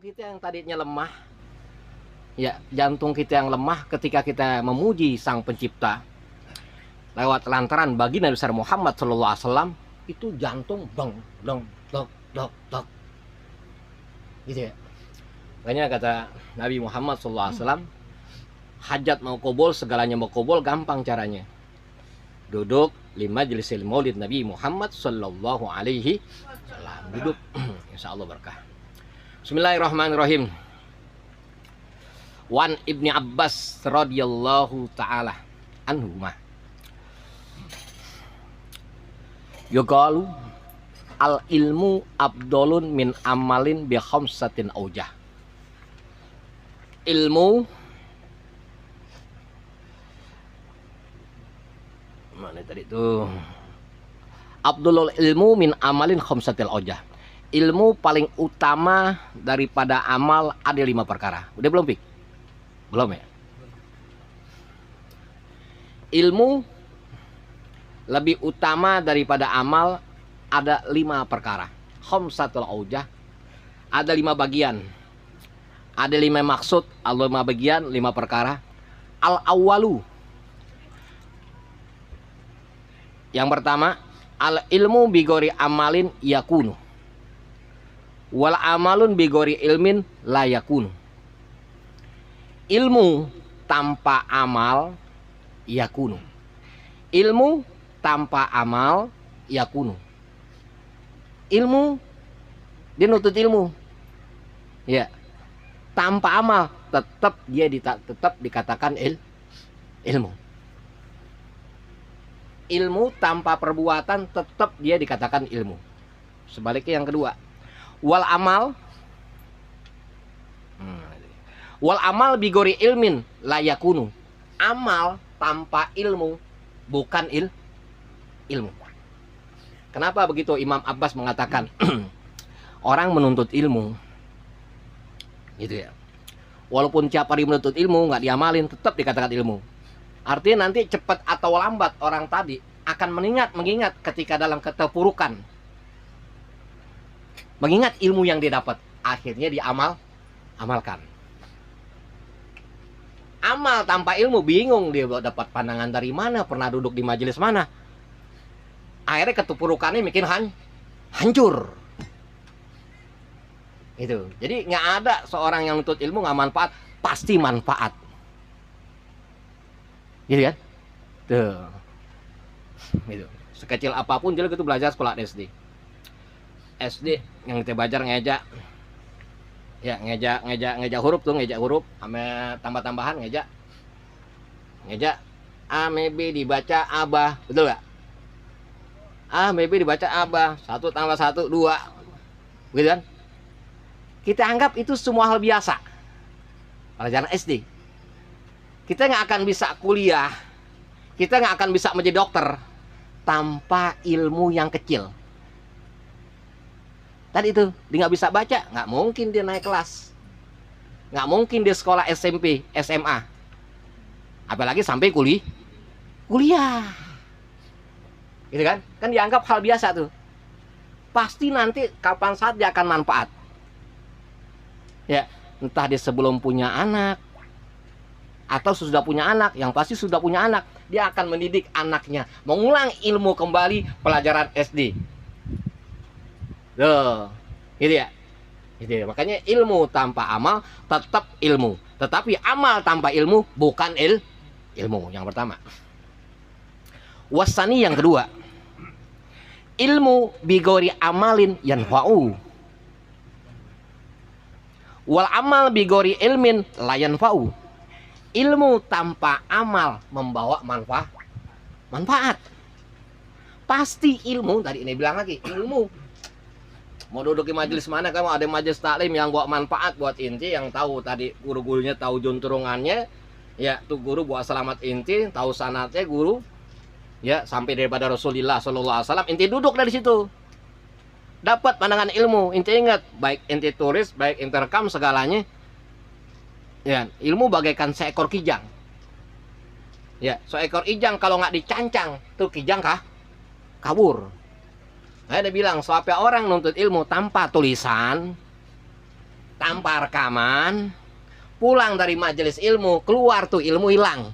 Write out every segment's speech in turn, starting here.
jantung kita yang tadinya lemah, ya jantung kita yang lemah ketika kita memuji Sang Pencipta lewat lantaran baginda besar Muhammad SAW, itu jantung dong dong dok dok dok gitu ya. Makanya kata Nabi Muhammad SAW, hajat mau kobol, segalanya mau kobol, gampang caranya. Duduk 5 majlisil maulid Nabi Muhammad Sallallahu Alaihi Wasallam. Duduk, insya Allah berkah. Bismillahirrahmanirrahim. Wan Ibni Abbas radhiyallahu taala anhumah, yuqalu al ilmu abdolun min amalin bi khamsatin aujah. Ilmu mana tadi tuh? Abdulul ilmu min amalin khamsatil aujah. Ilmu paling utama daripada amal ada 5 perkara. Udah belum, Pik? Belum ya? Ilmu lebih utama daripada amal ada 5 perkara. Khamsatul aujah, ada 5 bagian. Ada 5 maksud, 5 bagian, 5 perkara. Al awalu, yang pertama, al ilmu bigori amalin yakunu, wal amalun bigori ilmin la yakunu. Ilmu tanpa amal yakunu. Ilmu tanpa amal yakunu. Ilmu, dia nutut ilmu, ya, tanpa amal tetap dia tetap dikatakan ilmu. Ilmu tanpa perbuatan tetap dia dikatakan ilmu. Sebaliknya yang kedua, wal amal, wal amal bigori ilmin la yakunu. Amal tanpa ilmu bukan ilmu. Kenapa begitu? Imam Abbas mengatakan orang menuntut ilmu gitu ya, walaupun tiap hari menuntut ilmu nggak diamalin tetap dikatakan ilmu. Artinya nanti cepat atau lambat orang tadi akan mengingat ketika dalam keterpurukan, mengingat ilmu yang dia dapat, akhirnya diamalkan. Amal tanpa ilmu bingung dia dapat pandangan dari mana, pernah duduk di majelis mana. Akhirnya keterpurukannya bikin hancur. Itu. Jadi nggak ada seorang yang nuntut ilmu nggak manfaat, pasti manfaat. Gitu kan? Tuh. Gitu. Sekecil apapun jelek itu belajar sekolah SD. SD yang kita belajar ngejak. Ya, ngejak huruf tuh, ngejak huruf sama tambah-tambahan ngejak. Ngejak A, B dibaca abah, betul gak? A, B dibaca abah, 1 tambah 1 2. Begitu kan? Kita anggap itu semua hal biasa. Pelajaran SD. Kita nggak akan bisa kuliah, kita nggak akan bisa menjadi dokter tanpa ilmu yang kecil. Tadi itu, dia nggak bisa baca, nggak mungkin dia naik kelas, nggak mungkin dia sekolah SMP, SMA, apalagi sampai kuliah, gitu kan? Kan dianggap hal biasa tuh. Pasti nanti kapan saat dia akan manfaat. Ya, entah dia sebelum punya anak atau sudah punya anak, yang pasti sudah punya anak, dia akan mendidik anaknya mengulang ilmu kembali pelajaran SD. Tuh, gitu ya. Gitu ya. Makanya ilmu tanpa amal tetap ilmu, tetapi amal tanpa ilmu bukan ilmu. Yang pertama. Wasani, yang kedua, ilmu bigori amalin yanfa'u, wal amal bigori ilmin la yanfa'u. Ilmu tanpa amal membawa manfaat. Pasti ilmu, tadi ini bilang lagi, ilmu. Mau duduk di majelis mana, kamu ada majelis taklim yang bawa manfaat buat inti, yang tahu tadi guru-gurunya tahu junturungannya, ya tuh guru buat selamat inti, tahu sanatnya guru, ya sampai daripada Rasulullah SAW, inti duduk dari situ. Dapat pandangan ilmu, inti ingat, baik inti tulis, baik inti rekam, segalanya. Ya, ilmu bagaikan seekor kijang. Ya, seekor kijang kalau nggak dicancang, tuh kijang kabur. Saya udah bilang, siapa orang nuntut ilmu tanpa tulisan, tanpa rekaman, pulang dari majelis ilmu, keluar tuh ilmu hilang.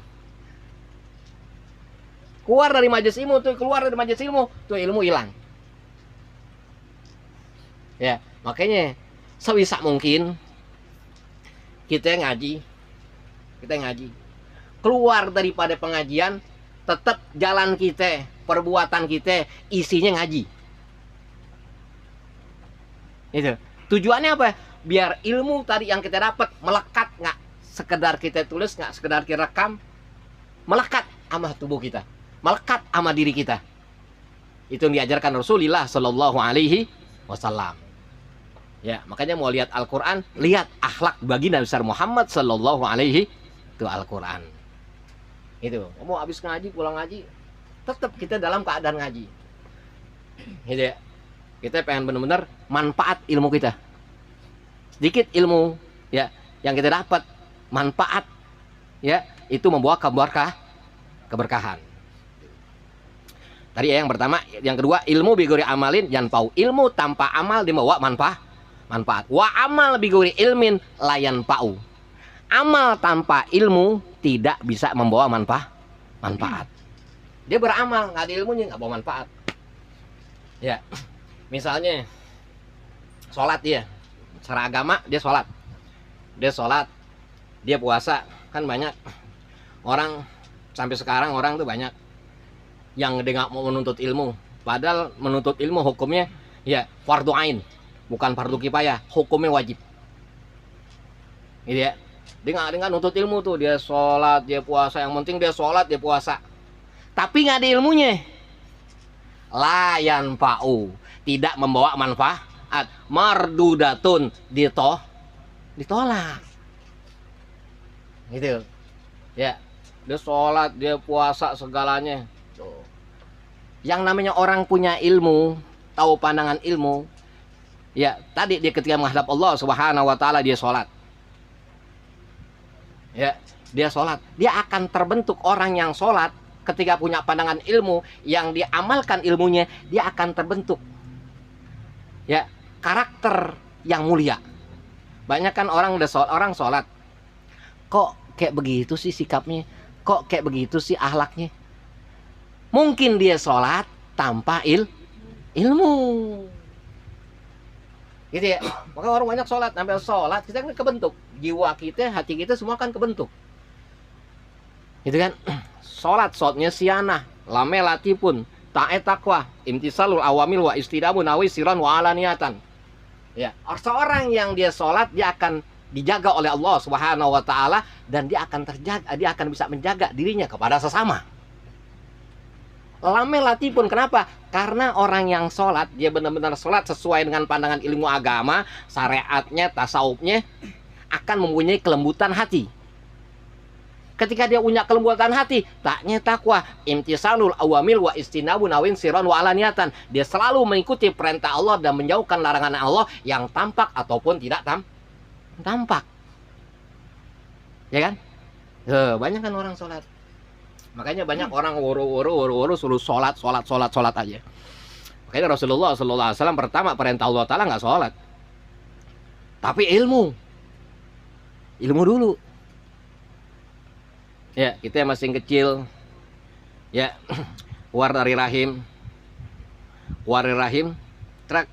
Keluar dari majelis ilmu tuh ilmu hilang. Ya, makanya sebisa mungkin kita ngaji. Keluar daripada pengajian, tetap jalan kita, perbuatan kita isinya ngaji. Itu. Tujuannya apa? Biar ilmu tadi yang kita dapat melekat, nggak sekedar kita tulis, nggak sekedar kita rekam, melekat sama tubuh kita, melekat sama diri kita. Itu yang diajarkan Rasulullah Shallallahu Alaihi Wasallam. Ya, makanya mau lihat Al-Quran, lihat akhlak baginda besar Muhammad Shallallahu Alaihi itu Al-Quran. Itu mau habis ngaji, pulang ngaji, tetap kita dalam keadaan ngaji. Gitu ya. Kita pengen benar-benar manfaat ilmu kita. Sedikit ilmu ya yang kita dapat, manfaat ya, itu membawa keberkahan. Tadi yang pertama, yang kedua, ilmu bigori amalin yanfa'u. Ilmu tanpa amal dibawa manfaat. Wa amal bigori ilmin layan pa'u. Amal tanpa ilmu tidak bisa membawa manfaat. Dia beramal, nggak ada ilmunya, nggak bawa manfaat. Ya, misalnya sholat dia, secara agama dia sholat, dia puasa. Kan banyak orang sampai sekarang, orang tuh banyak yang dia nggak mau menuntut ilmu. Padahal menuntut ilmu hukumnya ya fardu ain, bukan fardu kifayah, hukumnya wajib. Gitu ya. Dia nggak nuntut ilmu tuh, dia sholat, dia puasa, yang penting dia sholat, dia puasa. Tapi nggak ada ilmunya. Layan pa'u, tidak membawa manfaat. Mardudatun, ditolak. Gitu. Ya, dia sholat, dia puasa, segalanya. Tuh. Yang namanya orang punya ilmu, tahu pandangan ilmu, ya tadi dia ketika menghadap Allah Subhanahu Wa Taala dia sholat. Ya, dia sholat, dia akan terbentuk orang yang sholat ketika punya pandangan ilmu yang diamalkan ilmunya, dia akan terbentuk ya karakter yang mulia. Banyak kan orang udah sholat, kok kayak begitu sih sikapnya, kok kayak begitu sih akhlaknya. Mungkin dia sholat tanpa ilmu. Gitu ya. Maka orang banyak sholat, sampai sholat kita kan kebentuk, jiwa kita, hati kita semua kan kebentuk. Gitu kan. Sholatnya sianah, lame latipun, ta'et takwa, imtisalul awamil wa istidamu nawi siran wa alaniatan. Ya, seorang yang dia sholat, dia akan dijaga oleh Allah Subhanahu Wa Taala, dan dia akan terjaga, dia akan bisa menjaga dirinya kepada sesama. Lame latipun, kenapa? Karena orang yang sholat, dia benar-benar sholat sesuai dengan pandangan ilmu agama, syariatnya, tasawufnya, akan mempunyai kelembutan hati. Ketika dia punya kelembutan hati, taknya takwa, imtisalul awamil wa istinabu nawin siron wa alaniatan. Dia selalu mengikuti perintah Allah dan menjauhkan larangan Allah yang tampak ataupun tidak tampak. Ya kan? Banyak kan orang sholat. Makanya banyak orang woro suruh sholat aja. Makanya Rasulullah SAW pertama perintah Allah Ta'ala nggak sholat, tapi ilmu dulu. Ya, kita yang masih kecil, ya keluar dari rahim, truk,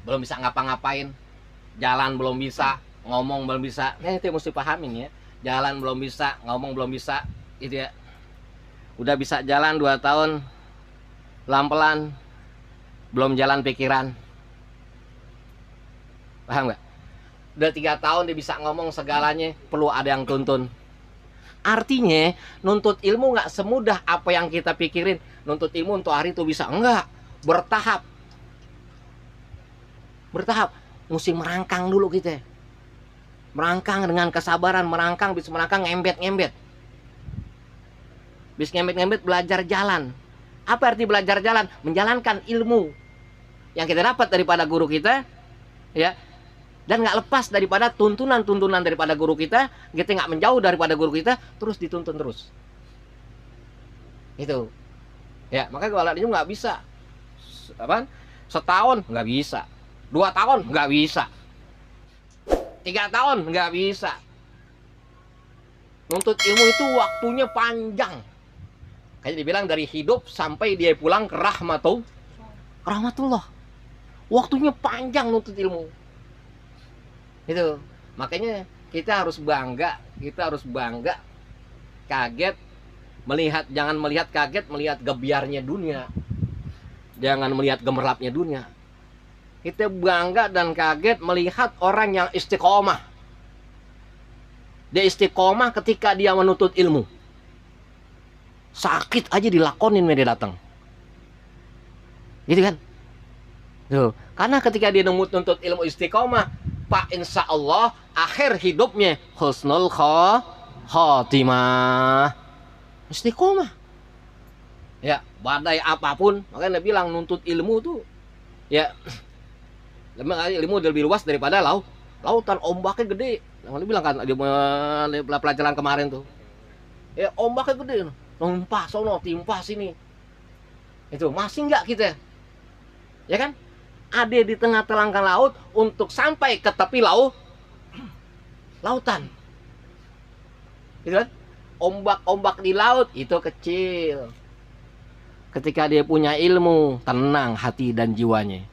belum bisa ngapa-ngapain, jalan belum bisa, ngomong belum bisa. Nah, itu mesti pahamin ya, jalan belum bisa, ngomong belum bisa, itu ya. Udah bisa jalan 2 tahun, pelan-pelan, belum jalan pikiran. Paham nggak? Udah 3 tahun dia bisa ngomong segalanya, perlu ada yang tuntun. Artinya, nuntut ilmu nggak semudah apa yang kita pikirin. Nuntut ilmu untuk hari itu bisa. Enggak, bertahap. Mesti merangkang dulu kita. Merangkang dengan kesabaran, bisa merangkang ngembet. Bis ngembet belajar jalan. Apa arti belajar jalan? Menjalankan ilmu yang kita dapat daripada guru kita, ya. Dan nggak lepas daripada tuntunan daripada guru kita nggak menjauh daripada guru kita, terus dituntun terus. Itu. Ya, makanya kalau itu nggak bisa. Setahun nggak bisa. 2 tahun nggak bisa. 3 tahun nggak bisa. Nuntut ilmu itu waktunya panjang. Kayak dibilang dari hidup sampai dia pulang ke rahmatullah. Waktunya panjang nuntut ilmu. Itu. Makanya kita harus bangga, kaget melihat, jangan melihat kaget melihat gebiarnya dunia. Jangan melihat gemerlapnya dunia. Kita bangga dan kaget melihat orang yang istiqomah. Dia istiqomah ketika dia menuntut ilmu. Sakit aja dilakonin dia datang. Gitu kan? Tuh. Karena ketika dia nuntut ilmu istiqomah, Pak, insya Allah akhir hidupnya husnul khotimah. Istiqomah. Ya, badai apapun, makanya dia bilang nuntut ilmu tuh ya ilmu lebih luas daripada lautan, ombaknya gede. Dia bilang kan di pelajaran kemarin tuh. Ya, ombaknya gede. Tumpah sono, timpah sini. Itu masih enggak kita? Ya kan? Ada di tengah telangkah laut untuk sampai ke tepi lautan. Gitu kan? Ombak-ombak di laut itu kecil. Ketika dia punya ilmu, tenang hati dan jiwanya.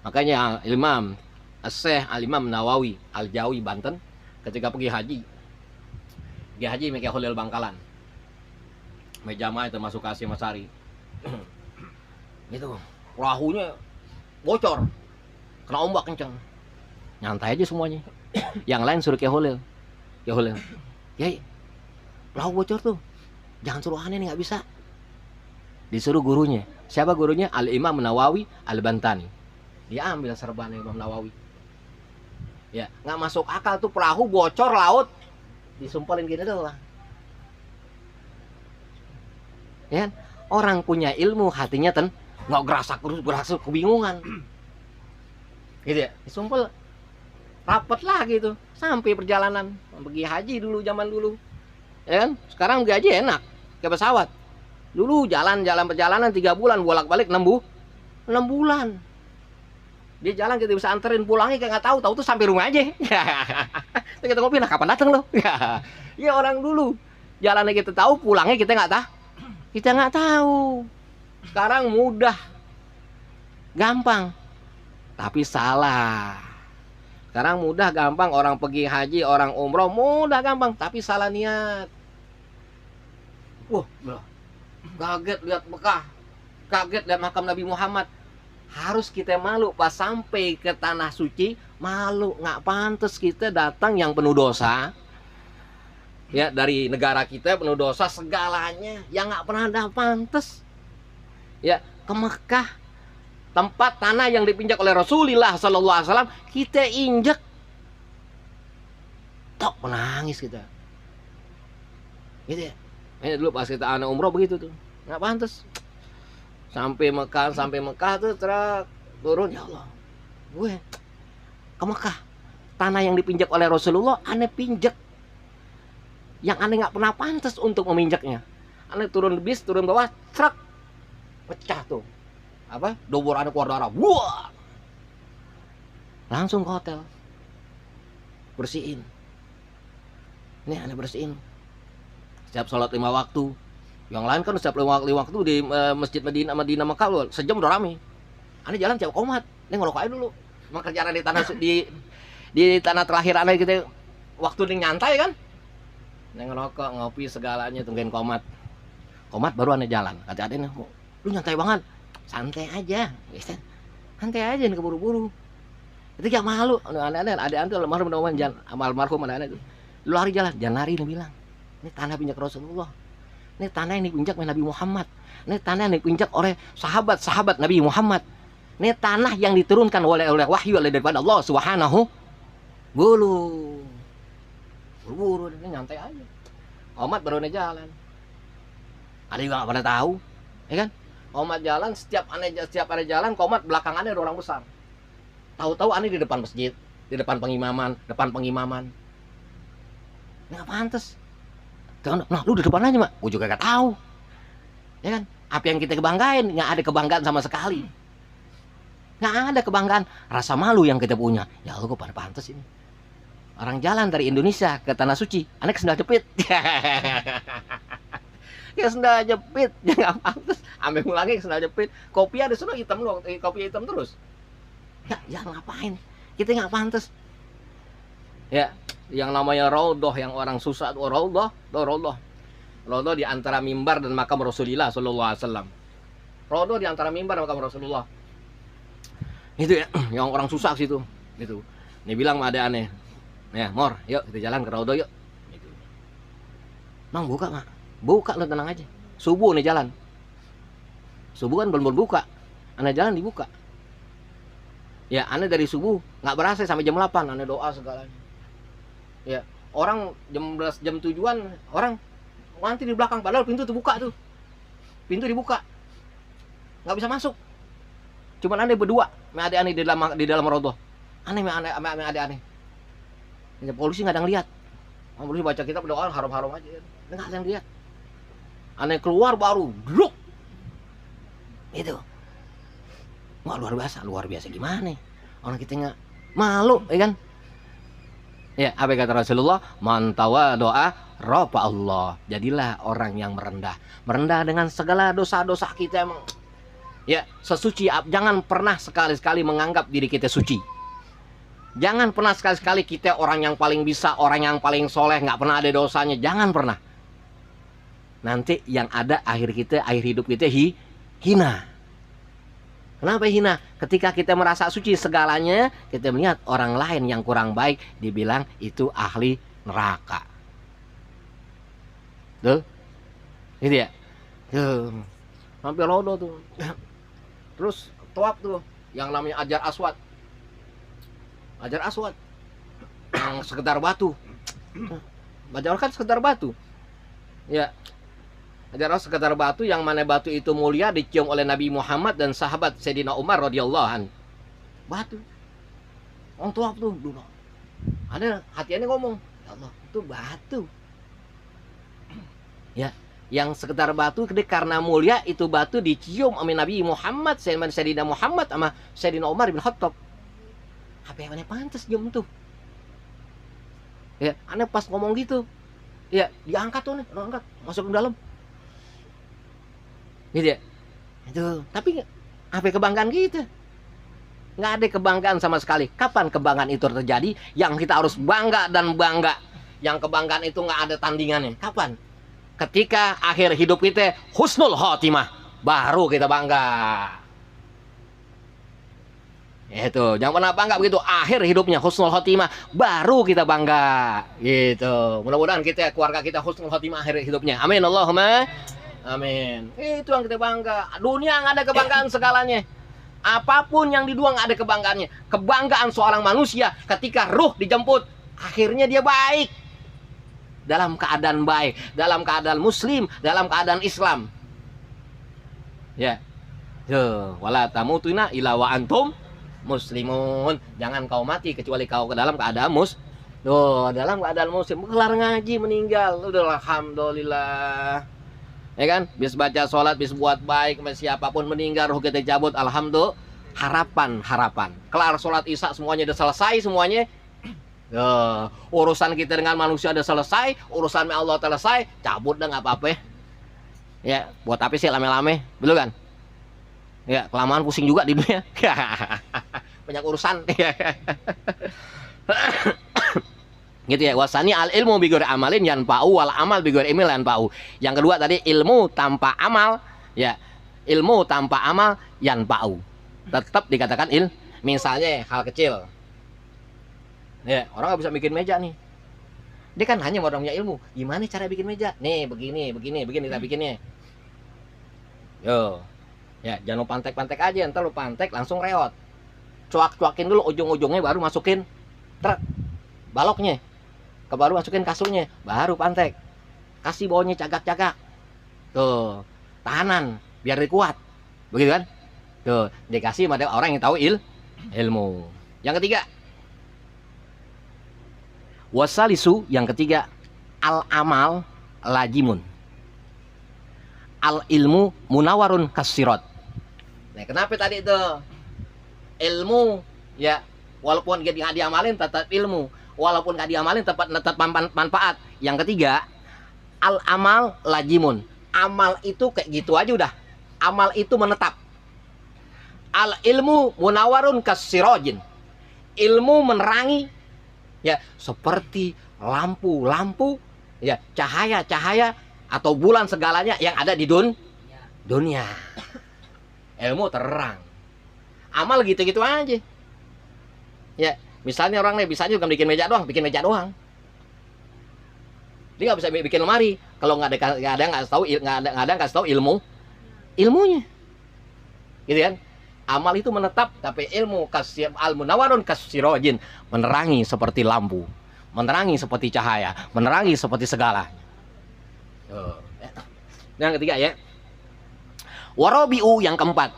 Makanya Imam Syekh Al-Imam Nawawi Al-Jawi Banten ketika pergi haji Mekah Holil Bangkalan. Mejama itu masuk ke Asia Masari. Gitu. Perahunya bocor. Kena ombak kencang. Nyantai aja semuanya. Yang lain suruh ke Holil. Ya, perahu bocor tuh. Jangan suruh aneh nih, nggak bisa. Disuruh gurunya. Siapa gurunya? Al-Imam Nawawi Al-Bantani. Dia ambil serban Imam Nawawi. Ya, nggak masuk akal tuh, perahu bocor laut, disumpelin gini doang. Ya, orang punya ilmu hatinya nggak gerasa kebingungan. Gitu ya, disumpel rapat lagi tuh sampai perjalanan. Pergi haji dulu, zaman dulu. Ya kan? Sekarang pergi haji enak, ke pesawat. Dulu jalan perjalanan 3 bulan bolak-balik 6 bulan. Dia jalan kita bisa anterin, pulangnya kayak nggak tahu tuh sampai rumah aja. Kita ngopi, nah kapan datang lo? Ya orang dulu jalannya kita tahu, pulangnya kita nggak tahu. Sekarang mudah, gampang, tapi salah. Sekarang mudah gampang, orang pergi haji, orang umroh mudah gampang, tapi salah niat. Wah, kaget lihat Mekah, kaget lihat makam Nabi Muhammad. Harus kita malu pas sampai ke tanah suci, malu, nggak pantas kita datang yang penuh dosa. Ya, dari negara kita penuh dosa segalanya, yang nggak pernah ada pantas. Ya, ke Mekah, tempat tanah yang dipinjak oleh Rasulullah SAW, kita injek, tok menangis kita. Gitu ya. Ini dulu pas kita anak umroh begitu tuh, nggak pantas. Sampai Mekah tuh turun, ya Allah, gue ke Mekah, tanah yang dipinjak oleh Rasulullah, aneh pinjak, yang aneh nggak pernah pantas untuk meminjaknya. Aneh turun bis, turun bawah, truk pecah tuh, dobor aneh keluar darah, wah, langsung ke hotel, bersihin. Ini aneh bersihin, setiap sholat 5 waktu. Yang lain kan setiap 5 waktu di masjid Madinah Mekah sejam udah rame. Aneh jalan cewek komat, ini ngerokok aja dulu. Emang kerjaan di tanah di tanah terakhir aneh kita waktu ini nyantai kan. Ini ngerokok, ngopi segalanya, tungguin komat. Komat baru aneh jalan. Kata adeknya, lu nyantai banget. Santai aja, santai aja nih, keburu-buru. Itu gak malu. Aneh-aneh, adek-adek almarhum aneh-aneh itu. Lu lari jalan, jangan lari, dia bilang. Ini tanah pinjak Rasulullah. Ini tanah yang dipinjak oleh Nabi Muhammad. Ini tanah yang dipinjak oleh sahabat-sahabat Nabi Muhammad. Ini tanah yang diturunkan oleh wahyu daripada Allah Subhanahu. Buru ini nyantai aja. Omat baru ane jalan. Ada juga nggak pada tahu, ya kan? Omat jalan, setiap ane jalan, komat belakangannya ada orang besar. Tahu-tahu ane di depan masjid, di depan pengimaman. Nggak pantas. Nah, lu di depan aja, Mak. Gue juga gak tahu. Ya kan? Apa yang kita kebanggain? Nggak ada kebanggaan sama sekali. Nggak ada kebanggaan. Rasa malu yang kita punya. Ya Allah, gue pada pantas ini. Orang jalan dari Indonesia ke Tanah Suci, aneh ke sendal jepit. Ya sendal jepit, ya nggak pantas. Ambil mulangnya ke sendal jepit. Kopi ada sana hitam loh, kopi hitam terus. Ya ngapain? Kita nggak pantas. Ya, yang namanya raudhah yang orang susah tuh raudhah. Raudhah di antara mimbar dan makam Rasulullah sallallahu alaihi wasallam. Raudhah di antara mimbar dan makam Rasulullah. Itu ya, yang orang susah situ. Gitu. Ini bilang sama ada aneh. Ya, Mor, yuk kita jalan ke Raudhah yuk. Gitu. Mang buka, Mak. Buka lo tenang aja. Subuh nih jalan. Subuh kan belum buka. Aneh jalan dibuka. Ya, aneh dari subuh nggak berasa sampai jam 8 aneh doa segalanya. Ya, orang jam 7-an orang nanti di belakang padahal pintu terbuka tuh. Pintu dibuka. Nggak bisa masuk. Cuman aneh berdua, sama adik aneh di dalam Raudhah. Aneh sama adik aneh. Ya, polisi nggak ada ngeliat. Polisi baca kitab doa harum-harum aja. Nggak ada yang lihat. Aneh keluar baru, druk. Itu. Wah, luar biasa gimana? Orang kita nggak malu, ya kan? Ya, apa kata Rasulullah? Man tawaddo'a rafa Allah. Jadilah orang yang merendah dengan segala dosa-dosa kita emang. Ya, sesuci. Jangan pernah sekali-sekali menganggap diri kita suci. Jangan pernah sekali-sekali kita orang yang paling bisa, orang yang paling soleh, nggak pernah ada dosanya. Jangan pernah. Nanti yang ada akhir hidup kita hina. Kenapa hina? Ketika kita merasa suci segalanya, kita melihat orang lain yang kurang baik, dibilang itu ahli neraka. Tuh, gitu ya. Tuh, sampai Raudhah tuh. Terus tawaf tuh, yang namanya Hajar Aswad. Hajar Aswad yang sekedar batu. Hajar kan sekedar batu. Ya. Hajar Aswad sekedar batu yang mana batu itu mulia dicium oleh Nabi Muhammad dan sahabat Sayyidina Umar radhiyallahu anhu. Batu. Orang tua tuh dulu. Ada hatiannya ngomong, "Ya Allah, itu batu." Ya, yang sekedar batu karena mulia itu batu dicium oleh Nabi Muhammad, Sayyidina Muhammad sama Sayyidina Umar bin Khattab. Apa yang aneh pantas jam tuh? Ya, aneh pas ngomong gitu. Ya, diangkat tuh nih, angkat, masuk ke dalam. Gitu ya. Itu, tapi apa kebanggaan kita? Nggak ada kebanggaan sama sekali. Kapan kebanggaan itu terjadi? Yang kita harus bangga dan bangga. Yang kebanggaan itu nggak ada tandingannya. Kapan? Ketika akhir hidup kita husnul khotimah, baru kita bangga. Itu, jangan pernah bangga begitu. Akhir hidupnya husnul khotimah, baru kita bangga. Gitu. Mudah-mudahan kita, keluarga kita husnul khotimah akhir hidupnya. Amin Allahumma amin. Itu yang kita bangga. Dunia nggak ada kebanggaan segalanya. Apapun yang di dunia nggak ada kebanggaannya. Kebanggaan seorang manusia ketika ruh dijemput, akhirnya dia baik. Dalam keadaan baik, dalam keadaan muslim, dalam keadaan Islam. Ya. Tuh, wala tamutunna illa wa antum muslimun. Jangan kau mati kecuali kau ke dalam keadaan Tuh, dalam keadaan muslim. Kelar ngaji meninggal. Udah alhamdulillah. Ya kan? Bis baca sholat, bis buat baik, siapapun meninggal roh kita cabut, alhamdulillah. Harapan. Kelar sholat isya semuanya udah selesai semuanya. Urusan kita dengan manusia udah selesai, urusan Allah selesai, cabut dah nggak apa-apa. Ya, buat apa sih lame-lame? Betul kan? Ya, kelamaan pusing juga di dunia. Banyak urusan. Gitu ya. Wasani al ilmu bi ghairi amalin yanfa'u wal amal bi ghairi ilmin yanfa'u. Yang kedua tadi ilmu tanpa amal, ya. Ilmu tanpa amal yanfa'u. Tetap dikatakan misalnya hal kecil. Ya, orang nggak bisa bikin meja nih. Dia kan hanya orang punya ilmu. Gimana cara bikin meja? Nih, begini kita bikinnya. Yo. Ya, jangan lu pantek-pantek aja, ntar lu pantek langsung reot. Cuak-cuakin dulu ujung-ujungnya baru masukin truk baloknya. Baru masukin kasurnya, baru pantek. Kasih bawahnya cagak-cagak. Tuh, tahanan biar dia kuat. Begitu kan? Tuh, dikasih pada orang yang tahu ilmu. Yang ketiga, wasalisu, yang ketiga, al-amal lajimun. Al-ilmu munawarun kasirot. Nah, kenapa tadi itu? Ilmu, ya, walaupun dia diamalin tetap ilmu. walaupun nggak diamalin tetap manfaat. Yang ketiga, al amal lajimun. Amal itu kayak gitu aja udah. Amal itu menetap. Al ilmu munawarun kasirojin. Ilmu menerangi ya seperti lampu-lampu ya, cahaya-cahaya atau bulan segalanya yang ada di dunia. Ilmu terang. Amal gitu-gitu aja. Ya, misalnya orang nih bisanya juga bikin meja doang. Dia nggak bisa bikin lemari kalau nggak ada yang kasih tahu ilmunya, gitu kan? Amal itu menetap, tapi ilmu kasih al munawarun kasirojin, menerangi seperti lampu, menerangi seperti cahaya, menerangi seperti segala. Yang ketiga ya, warobiu yang keempat,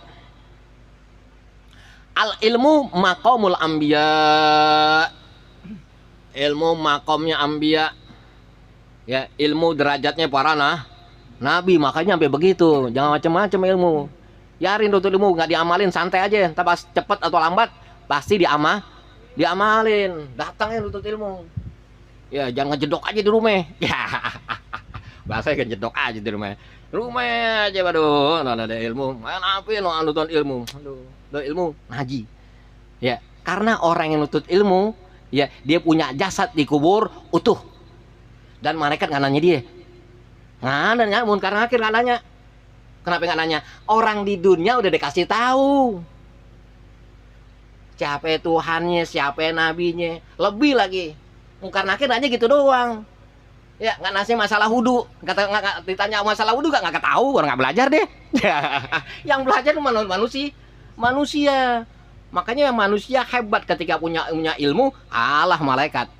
al ilmu maqamul anbiya, ilmu makomnya anbiya. Ya, ilmu derajatnya para nabi, makanya sampai begitu. Jangan macam-macam ilmu. Yarin tuh ilmu nggak diamalin, santai aja. Entar pas cepet atau lambat pasti diamalin. Datangnya tuh ilmu. Ya, jangan ngejedok aja di rumah. Ya. Bahasanya ngejedok aja di rumah. Rumah aja waduh, ada ilmu. Main apa lo nonton ilmu? Aduh, ilmu ngaji. Ya, karena orang yang nutut ilmu, ya dia punya jasad dikubur utuh. Dan malaikat nggak nanya dia. Nggak nanya, munkar nakir nggak nanya. Kenapa nggak nanya? Orang di dunia udah dikasih tahu siapa Tuhannya, siapa nabinya. Lebih lagi, munkar nakir nanya gitu doang. Ya nggak nanya masalah wudu. Nggak ditanya masalah wudu nggak ketahu, orang nggak belajar deh. Yang belajar manusia. Makanya manusia hebat ketika punya ilmu. Allah malaikat.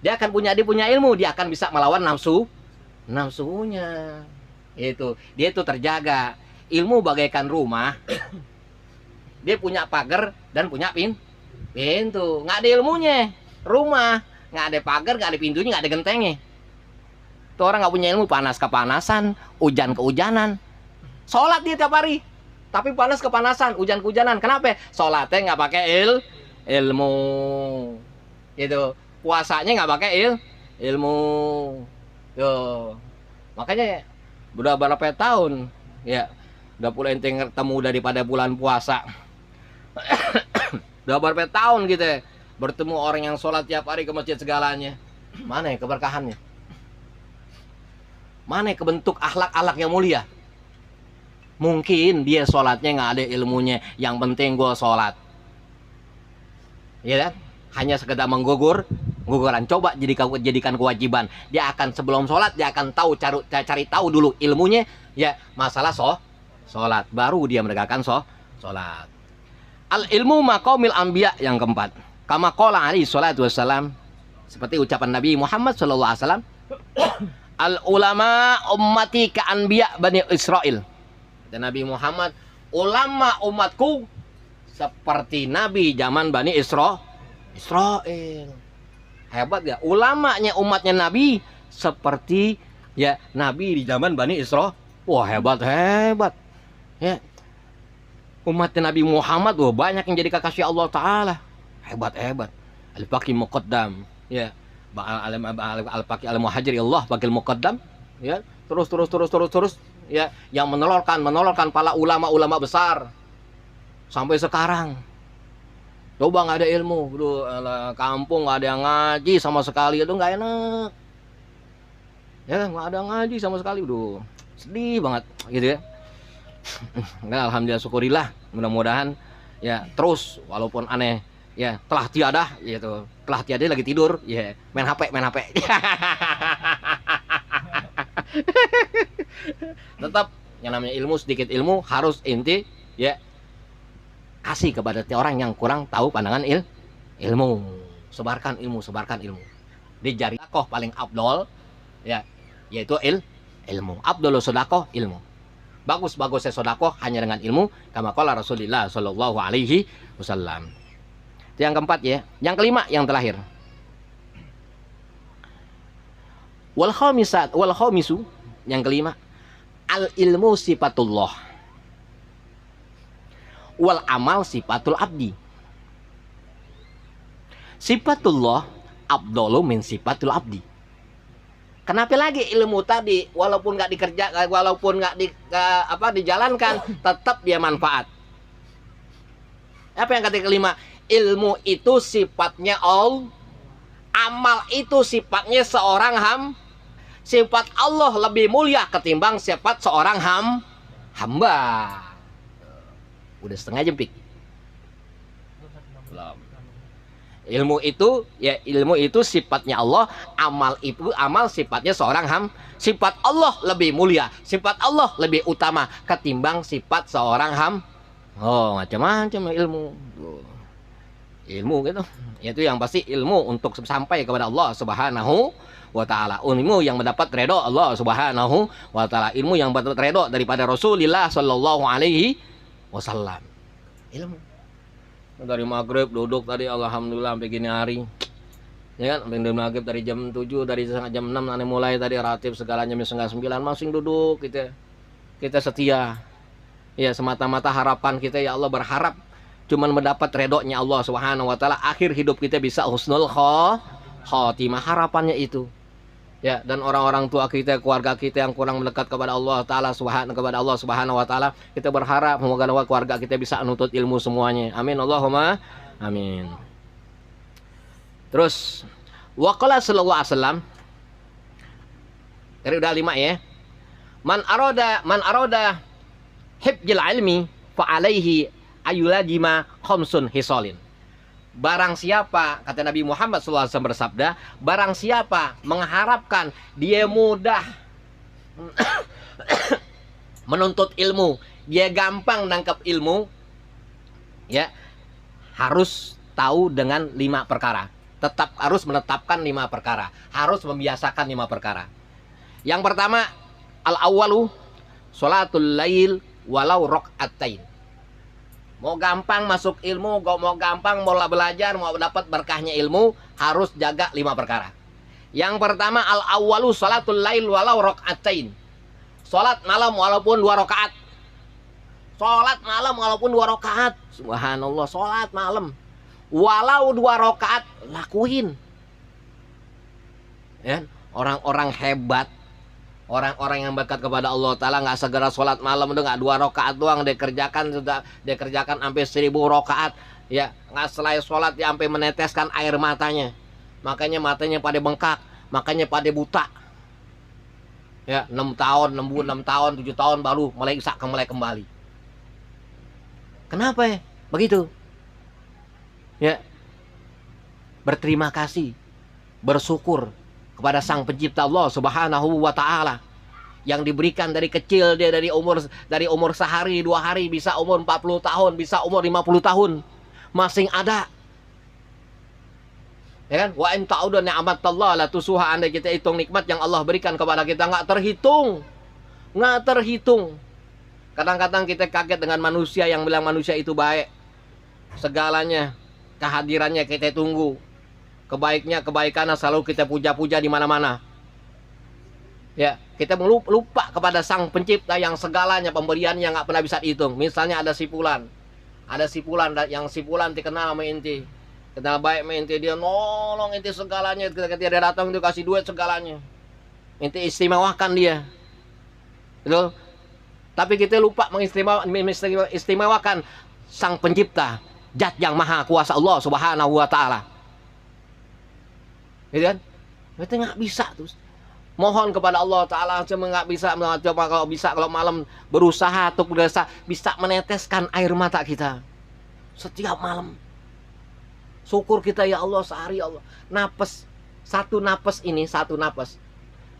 Dia punya ilmu, dia akan bisa melawan nafsunya. Dia itu terjaga. Ilmu bagaikan rumah. Dia punya pagar dan punya pintu. Nggak ada ilmunya, rumah nggak ada pagar, nggak ada pintunya, nggak ada gentengnya. Tuh orang nggak punya ilmu, panas kepanasan, hujan kehujanan. Sholat dia tiap hari, tapi panas kepanasan, hujan kehujanan. Kenapa? Sholatnya nggak pakai ilmu. Gitu. Puasanya nggak pakai ilmu. Tuh. Makanya udah berapa tahun ya, udah pula ente ketemu daripada bulan puasa. Udah berapa tahun gitu bertemu orang yang sholat tiap hari ke masjid segalanya. Mana ya keberkahannya? Mana ya kebentuk akhlak-akhlak yang mulia? Mungkin dia sholatnya nggak ada ilmunya, yang penting gue sholat, ya kan? Hanya sekedar mengguguran. Coba jadikan kewajiban. Dia akan sebelum sholat dia akan tahu, cari tahu dulu ilmunya ya masalah sholat, baru dia menegakkan sholat. Al ilmu maqamil anbiya yang keempat. Kama qala alaihi salatu wassalam, seperti ucapan Nabi Muhammad sallallahu alaihi wasallam, al ulama ummati ka anbiya bani Israil. Dan Nabi Muhammad, ulama umatku seperti nabi zaman Bani Israel. Hebat ya, ulamanya umatnya Nabi seperti ya Nabi di zaman Bani Israel. Wah, hebat ya. Umatnya Nabi Muhammad wah banyak yang jadi kekasih Allah Ta'ala. Hebat. Al-Faqih Muqaddam ya, Al-Faqih Al-Muhajir Allah Faqih Muqaddam ya. Terus ya, yang menolorkan para ulama-ulama besar sampai sekarang. Coba nggak ada ilmu, kampung nggak ada yang ngaji sama sekali, itu nggak enak. Ya nggak ada ngaji sama sekali, sedih banget gitu ya. Nah, alhamdulillah syukurillah, mudah-mudahan ya terus walaupun aneh ya telah tiada lagi tidur ya main HP. Tetap yang namanya ilmu, sedikit ilmu harus inti ya kasih kepada orang yang kurang tahu pandangan ilmu. Sebarkan ilmu. Di jari sedekah paling afdol ya, yaitu ilmu. Afdhalu sedekah ilmu. Bagus-bagusnya sedekah hanya dengan ilmu, kama qala Rasulullah sallallahu alaihi wasallam. Itu yang keempat ya. Yang kelima, yang terakhir. Wal khamisu, yang kelima, al ilmu sifatullah. Wal amal sifatul abdi. Sifatullah afdalu min sifatul abdi. Kenapa lagi ilmu tadi walaupun nggak dikerjakan, walaupun nggak dijalankan, tetap dia manfaat. Apa yang kata kelima? Ilmu itu sifatnya Allah, amal itu sifatnya seorang sifat Allah lebih mulia ketimbang sifat seorang hamba. Udah setengah jempik. Belum. Ilmu itu sifatnya Allah, amal sifatnya seorang sifat Allah lebih mulia, sifat Allah lebih utama ketimbang sifat seorang oh, macam-macam ilmu gitu. Itu yang pasti ilmu untuk sampai kepada Allah Subhanahu wa taala, ilmu yang mendapat redha Allah Subhanahu wa taala, ilmu yang mendapat redha daripada Rasulullah sallallahu alaihi wasallam. Ilmu dari maghrib duduk tadi alhamdulillah sampai gini hari, ya kan, sampai maghrib dari jam 7, dari jam 6 nanti mulai tadi ratib segalanya jam 8:30 masing duduk kita setia ya, semata-mata harapan kita ya Allah, berharap cuman mendapat redhonya Allah Subhanahu wa taala, akhir hidup kita bisa husnul khotimah, harapannya itu ya. Dan orang-orang tua kita, keluarga kita yang kurang mendekat kepada Allah taala Subhanahu wa taala, kita berharap semoga keluarga kita bisa menuntut ilmu semuanya. Amin Allahumma amin. Terus waqala sallallahu alaihi wasallam, dari udah 5 ya. Man arada hibjil ilmi fa alaihi ayulajima khamsun hisolin. Barang siapa, kata Nabi Muhammad SAW bersabda, barang siapa mengharapkan dia mudah menuntut ilmu, dia gampang nangkap ilmu, ya harus tahu dengan 5 perkara. Tetap harus menetapkan 5 perkara, harus membiasakan 5 perkara. Yang pertama, al-awwalu sholatul lail walau rok'atain. Mau gampang masuk ilmu, mau gampang mau belajar, mau dapat berkahnya ilmu, harus jaga 5 perkara. Yang pertama, al-awwalu sholatul lail walau rok'atain. Sholat malam walaupun 2 rakaat. Sholat malam walaupun 2 rakaat. Subhanallah, sholat malam walau 2 rakaat, lakuin. Ya, orang-orang hebat, orang-orang yang dekat kepada Allah Ta'ala nggak segera sholat malam, udah nggak 2 rakaat doang dia kerjakan, sudah dia kerjakan sampai 1000 rakaat ya, nggak selesai sholat dia sampai meneteskan air matanya, makanya matanya pada bengkak, makanya pada buta ya, 6 tahun 7 tahun baru mulai kembali. Kenapa ya begitu ya? Berterima kasih, bersyukur kepada Sang Pencipta Allah Subhanahu wa taala yang diberikan dari kecil dia, dari umur sehari 2 hari bisa umur 40 tahun, bisa umur 50 tahun masih ada. Ya kan? Wa in ta'udu ni'matallah la tusuha, andai kita hitung nikmat yang Allah berikan kepada kita nggak terhitung. Kadang-kadang kita kaget dengan manusia yang bilang manusia itu baik. Segalanya, kehadirannya kita tunggu. Kebaikannya selalu kita puja-puja di mana-mana. Ya, kita lupa kepada Sang Pencipta yang segalanya pemberiannya nggak pernah bisa dihitung. Misalnya ada si Fulan yang si Fulan dikenal sama inti, kenal baik sama inti, dia nolong inti segalanya. Ketika dia datang itu kasih duit segalanya, inti istimewakan dia, betul. Tapi kita lupa mengistimewakan Sang Pencipta, Zat yang Maha Kuasa Allah Subhanahu wa taala. Gitu kan? Kita nggak bisa tuh. Mohon kepada Allah Ta'ala, cuma nggak bisa. Coba kalau malam berusaha untuk bisa meneteskan air mata kita setiap malam. Syukur kita ya Allah sehari Allah. Satu napas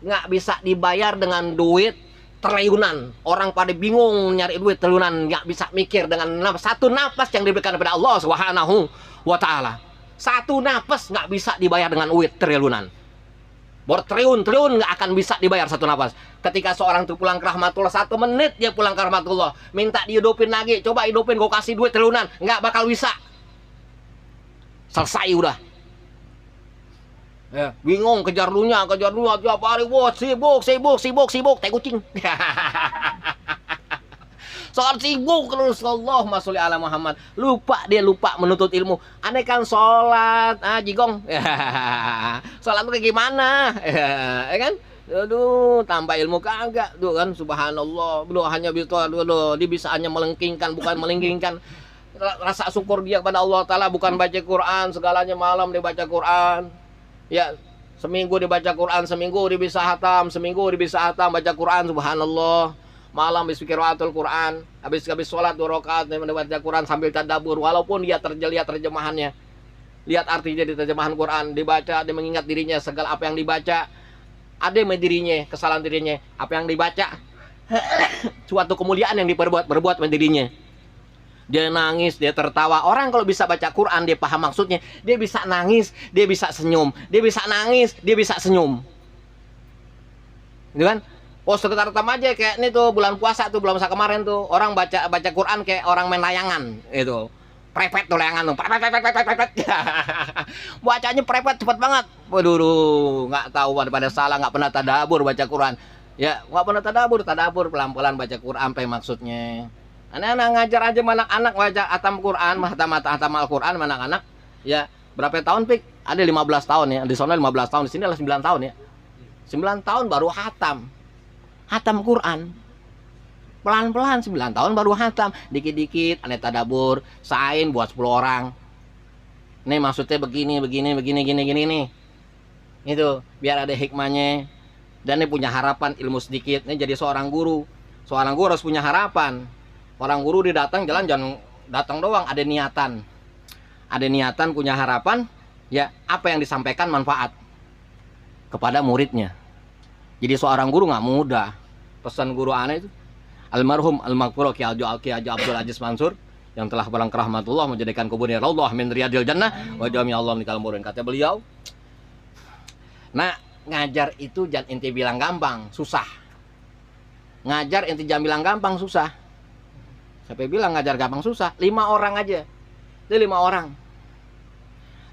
nggak bisa dibayar dengan duit triliunan. Orang pada bingung nyari duit triliunan, nggak bisa mikir dengan satu napas yang diberikan kepada Allah Subhanahu wa taala. Satu napas nggak bisa dibayar dengan duit triliunan. Bertriliun-triliun nggak akan bisa dibayar satu napas. Ketika seorang itu pulang ke rahmatullah, 1 menit dia pulang ke rahmatullah, minta dihidupin lagi, coba hidupin, gue kasih duit triliunan, nggak bakal bisa. Selesai udah. Ya, bingung kejar dunia tiap hari, wah sibuk, tai kucing. Sholat sibuk terus, Allahumma sholli ala Muhammad. Lupa menuntut ilmu. Aneh kan sholat, jigong. Sholat tuh kayak gimana? Ya kan? Aduh, tambah ilmu kagak tuh kan, subhanallah. Belum hanya bisa, dia bisa hanya melengkingkan, bukan melengkingkan. Rasa syukur dia kepada Allah Ta'ala, bukan baca Quran, segalanya malam dia baca Quran. Ya, seminggu dia baca Quran, seminggu dia bisa hatam, baca Quran, subhanallah. Malam habis qiraatul Quran, habis sholat 2 rakaat dia baca Quran sambil tadabbur, walaupun dia lihat terjemahannya. Lihat artinya di terjemahan Quran, dibaca, dia mengingat dirinya segala apa yang dibaca. Ada yang dirinya, kesalahan dirinya, apa yang dibaca. Suatu kemuliaan yang berbuat dirinya. Dia nangis, dia tertawa. Orang kalau bisa baca Quran, dia paham maksudnya. Dia bisa nangis, dia bisa senyum. Dia bisa nangis, dia bisa senyum. Gitu kan? Oh, sekitar tam aja kayak ini tuh bulan puasa tuh, bulan puasa kemarin tuh. Orang baca Quran kayak orang main layangan. Itu. Prepet tuh layangan tuh. Prepet. Bacanya prepet cepet banget. Waduh, nggak tahu pada salah, nggak pernah tadabur baca Quran. Ya, nggak pernah tadabur pelan-pelan baca Quran apa maksudnya. Anak-anak ngajar aja anak-anak baca hatam Quran, hatam Al-Quran anak-anak. Ya, berapa tahun, Pik? Ada 15 tahun ya. Di sana 15 tahun, di sini adalah 9 tahun ya. 9 tahun baru hatam Quran. Pelan-pelan 9 tahun baru hatam. Dikit-dikit aneh tadabur, sain buat 10 orang. Nih maksudnya begini nih. Itu biar ada hikmahnya. Dan dia punya harapan ilmu sedikit. Nih jadi seorang guru. Seorang guru harus punya harapan. Orang guru dia datang jalan jangan datang doang, ada niatan. Ada niatan, punya harapan, ya apa yang disampaikan manfaat kepada muridnya. Jadi seorang guru nggak mudah. Pesan guru aneh itu almarhum al-maghfur Ki Haji Abdul Aziz Mansur yang telah berlang ke rahmatullah menjadikan kuburnya raudhah min riyadil jannah wa jami Allah nikal murin, kata beliau. Nah, ngajar itu jangan inti bilang gampang, susah. Ngajar inti jangan bilang gampang, susah. Siapa bilang ngajar gampang susah? 5 orang aja. Itu 5 orang.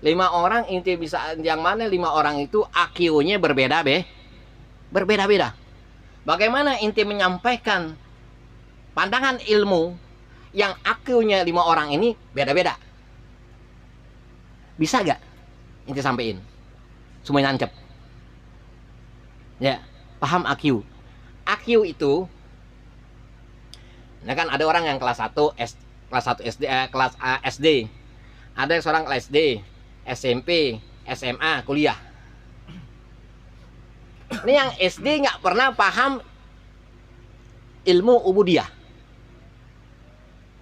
5 orang inti bisa yang mana 5 orang itu IQ-nya berbeda, berbeda-beda. Bagaimana inti menyampaikan pandangan ilmu yang IQ-nya 5 orang ini beda-beda? Bisa gak inti sampein? Semua nancep. Ya, paham IQ. IQ itu, nah kan ada orang yang kelas 1 SD, kelas A SD. Ada seorang kelas SD, SMP, SMA, kuliah. Ini yang SD nggak pernah paham ilmu ubudiyah.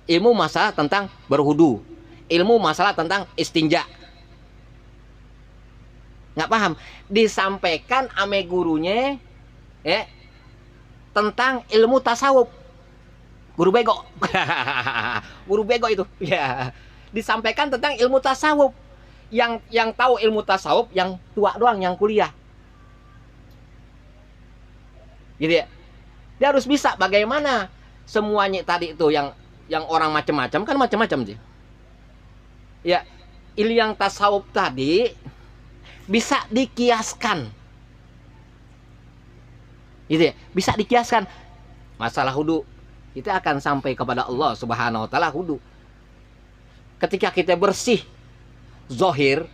Ilmu masalah tentang berhudu. Ilmu masalah tentang istinja. Nggak paham. Disampaikan ame gurunya ya, tentang ilmu tasawuf. Guru bego. Guru bego itu. Ya. Disampaikan tentang ilmu tasawuf. Yang tahu ilmu tasawuf yang tua doang, yang kuliah. Gitu ya. Dia harus bisa bagaimana semuanya tadi itu yang orang macam-macam kan macam-macam sih. Ya, yang tasawuf tadi bisa dikiaskan. Gitu ya. Bisa dikiaskan. Masalah wudu, kita akan sampai kepada Allah Subhanahu wa taala wudu. Ketika kita bersih zahir,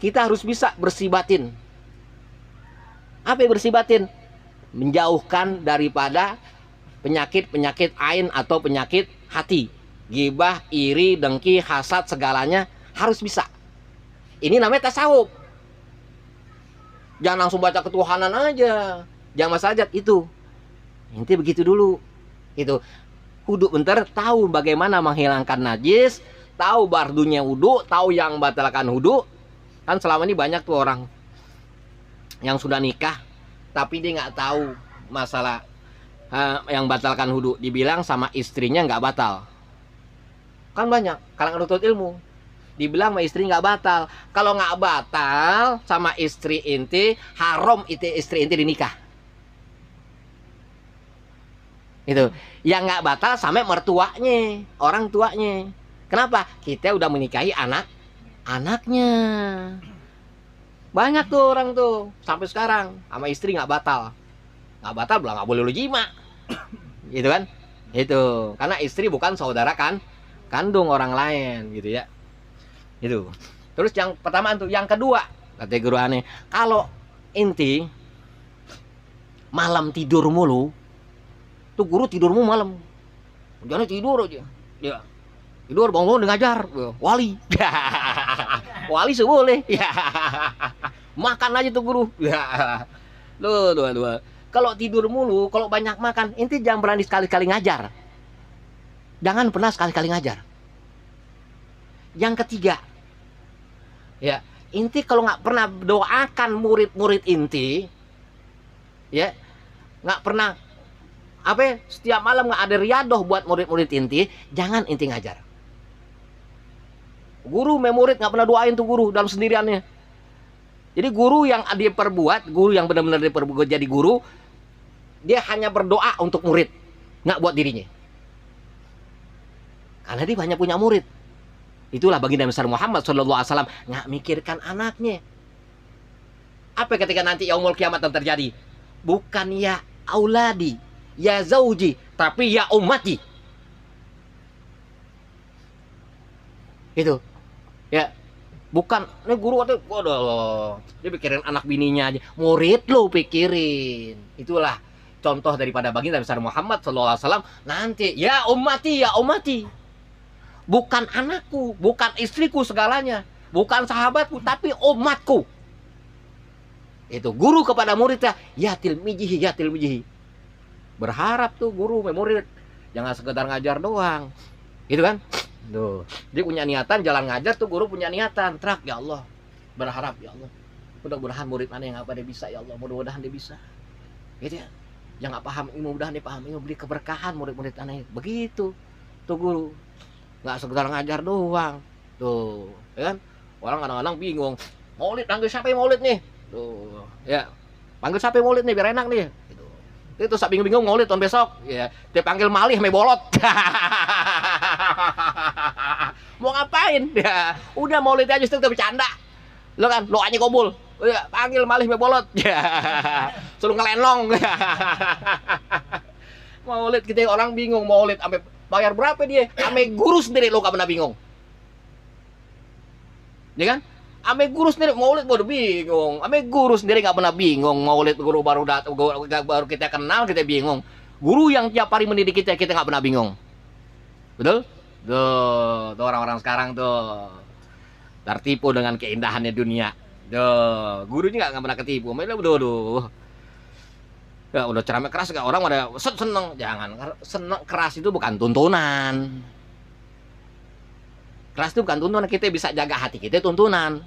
kita harus bisa bersih batin. Apa yang bersih batin? Menjauhkan daripada penyakit-penyakit ain atau penyakit hati. Gibah, iri, dengki, hasad, segalanya harus bisa. Ini namanya tasawuf. Jangan langsung baca ketuhanan aja. Jangan masajat itu. Inti begitu dulu. Itu wudu bentar, tahu bagaimana menghilangkan najis, tahu bardunya wudu, tahu yang batalkan wudu. Kan selama ini banyak tuh orang yang sudah nikah tapi dia nggak tahu masalah yang batalkan wudu. Dibilang sama istrinya nggak batal. Kan banyak kalangan nuntut ilmu dibilang sama istri nggak batal. Kalau nggak batal sama istri inti, haram itu istri inti dinikah. Itu yang nggak batal sampai mertuanya, orang tuanya. Kenapa? Kita udah menikahi anaknya. Banyak tuh orang tuh sampai sekarang sama istri nggak batal belum, nggak boleh lu jima, gitu kan? Itu, karena istri bukan saudara kan kandung orang lain gitu ya. Itu. Terus yang pertama tuh, yang kedua, kata guru aneh, kalau inti malam tidur mulu, tuh guru tidurmu malam. Jangan tidur aja. Ya. Tidur bangun ngajar, wali. Wali boleh. Ya. Makan aja tuh guru. Ya. Loh. Kalau tidur mulu, kalau banyak makan, inti jangan berani sekali-kali ngajar. Jangan pernah sekali-kali ngajar. Yang ketiga, ya, inti kalau nggak pernah doakan murid-murid inti, ya, nggak pernah setiap malam nggak ada riadoh buat murid-murid inti, jangan inti ngajar. Guru murid nggak pernah doain tuh guru dalam sendiriannya. Jadi guru yang dia perbuat, guru yang benar-benar dia perbuat jadi guru, dia hanya berdoa untuk murid, nggak buat dirinya. Karena dia banyak punya murid. Itulah baginda besar Muhammad SAW nggak mikirkan anaknya. Apa ketika nanti yaumul kiamat terjadi? Bukan ya auladi, ya zauji, tapi ya ummati. Itu, ya. Bukan, ini guru atau waduh, dia pikirin anak bininya aja, murid lo pikirin. Itulah contoh daripada baginda besar Muhammad SAW. Nanti ya ummati, bukan anakku, bukan istriku segalanya, bukan sahabatku, tapi umatku. Itu guru kepada muridnya, ya tilmijihi. Berharap tuh guru murid, jangan sekedar ngajar doang, gitu kan? Tuh, dia punya niatan jalan ngajar tuh, guru punya niatan, terak ya Allah, berharap ya Allah, mudah-mudahan murid mana yang pada bisa ya Allah, mudah-mudahan dia bisa, gitu ya. Yang nggak paham ilmu, mudah-mudahan dia paham ilmu, beri keberkahan murid-murid aneh, begitu tuh guru, nggak sekedar ngajar doang, tuh, ya kan? Orang kadang-kadang bingung, maulid panggil siapa yang maulid nih, tuh, ya, panggil siapa yang maulid nih biar enak nih. Itu sak bingung-bingung maulid tahun besok, ya, dia panggil malih me bolot. Mau ngapain? Ya, udah maulid aja itu bercanda. Lo kan, lo aja kobul. Ya, panggil malih me bolot. Ya. Suruh ngelenong. Maulid kita orang bingung maulid sampai bayar berapa dia? Sampai guru sendiri lo gak pernah bingung. Ya kan? Ame guru sendiri maulid baru bingung. Ame guru sendiri nggak pernah bingung. Maulid guru baru datang, baru kita kenal kita bingung. Guru yang tiap hari mendidik kita nggak pernah bingung. Betul? Tuh orang-orang sekarang tuh tertipu dengan keindahannya dunia. Tuh gurunya nggak pernah ketipu. Mereka udah. Ya udah ceramah keras gak orang pada seneng. Jangan seneng, keras itu bukan tuntunan. Keras itu bukan tuntunan. Kita bisa jaga hati kita tuntunan.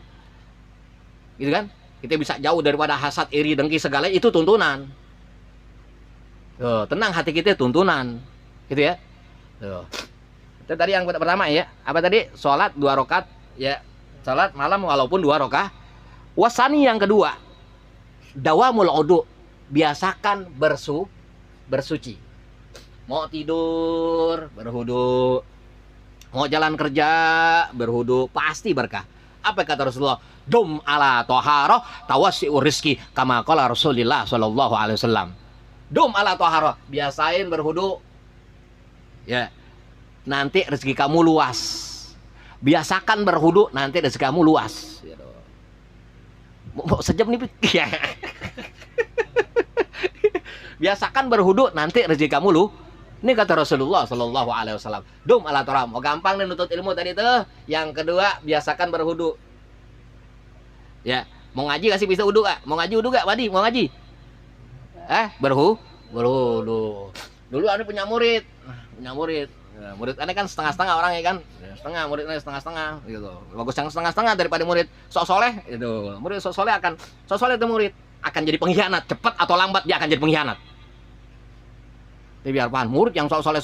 Gitu kan? Kita bisa jauh daripada hasad, iri, dengki segala itu tuntunan. Tuh, tenang hati kita tuntunan. Gitu ya. Tuh. Itu tadi yang pertama ya. Apa tadi? Sholat 2 rakaat ya. Sholat malam walaupun 2 rakaat. Wasani yang kedua, dawamul wudu. Biasakan bersuci. Mau tidur berwudu. Mau jalan kerja berwudu, pasti berkah. Apa kata Rasulullah? Dum ala toharoh tawasi'ur rizki kama qala Rasulullah sallallahu alaihi wasallam. Dum ala toharoh, biasain berwudu. Ya. Nanti rezeki kamu luas. Biasakan berwudu, nanti rezeki kamu luas. Mau sejam nih. Ya. Biasakan berwudu, nanti rezeki kamu lu. Ini kata Rasulullah sallallahu alaihi wasallam. Dum ala toharoh. Mau gampang nih nutut ilmu tadi tuh. Yang kedua, biasakan berwudu. Ya, mau ngaji kasih bisa wudu gak? Mau ngaji wudu gak, Wadi? Mau ngaji? Berwudu. Dulu ane punya murid. Ya, murid ane kan setengah-setengah orang ya kan? Setengah, muridnya setengah-setengah gitu. Bagus yang setengah-setengah daripada murid sok soleh gitu. Murid sok soleh itu murid akan jadi pengkhianat, cepat atau lambat dia akan jadi pengkhianat. Tapi biar paham, murid yang sok soleh,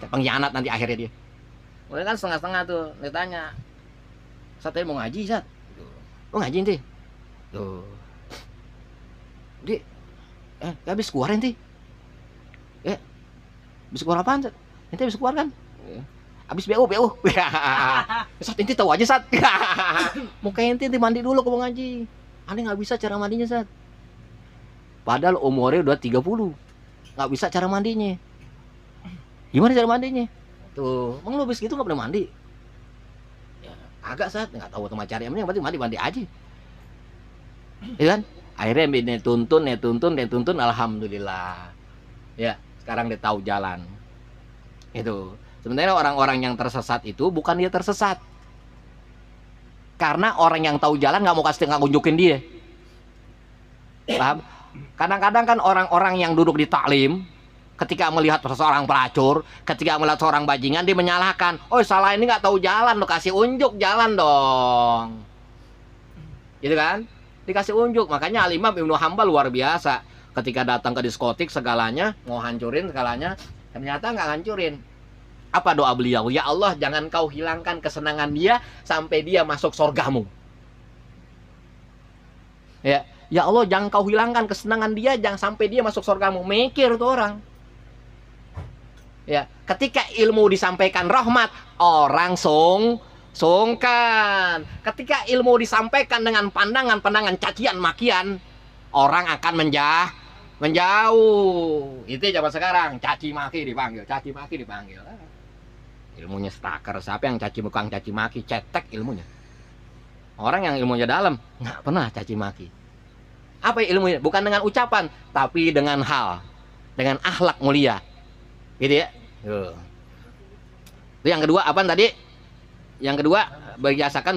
pengkhianat nanti akhirnya dia. Murid kan setengah-setengah tuh, dia tanya, "Sat, mau ngaji, Sat?" Lo ngaji ente? Tuh. Di habis keluar ente? Habis keluar apaan, Sat? Ente habis keluar kan? Habis BO. Sat, ente tahu aja, Sat. Mau kayak ente mandi dulu kalau ngaji. Ane nggak bisa cara mandinya, Sat. Padahal umurnya udah 30. Nggak bisa cara mandinya. Gimana cara mandinya? Tuh, emang lu habis gitu nggak pernah mandi? Ya, agak saat nggak tahu teman cari, yang penting mandi aja. Ya kan? Akhirnya dia tuntun, alhamdulillah. Ya, sekarang dia tahu jalan. Itu. Sebenarnya orang-orang yang tersesat itu bukan dia tersesat. Karena orang yang tahu jalan nggak mau nggak unjukin dia. Paham? Kadang-kadang kan orang-orang yang duduk di taklim, ketika melihat seorang pelacur, ketika melihat seorang bajingan, dia menyalahkan. Oh, salah ini nggak tahu jalan, lo kasih unjuk jalan dong. Gitu kan? Dikasih unjuk. Makanya Al-Imam Ibnu Hambal luar biasa. Ketika datang ke diskotik segalanya, mau hancurin segalanya, ternyata nggak hancurin. Apa doa beliau? Ya Allah, jangan kau hilangkan kesenangan dia sampai dia masuk surgamu. Ya, ya Allah, jangan kau hilangkan kesenangan dia, jangan sampai dia masuk surgamu. Mikir tuh orang. Ya, ketika ilmu disampaikan rahmat, orang sungkan. Ketika ilmu disampaikan dengan pandangan-pandangan cacian makian, orang akan menjauh. Itu zaman sekarang, caci maki dipanggil. Ilmunya stakar, siapa yang caci maki, cetek ilmunya. Orang yang ilmunya dalam nggak pernah caci maki. Apa ilmunya? Bukan dengan ucapan, tapi dengan hal, dengan akhlak mulia. Gitu ya. Itu yang kedua, apa tadi? Yang kedua, biasakan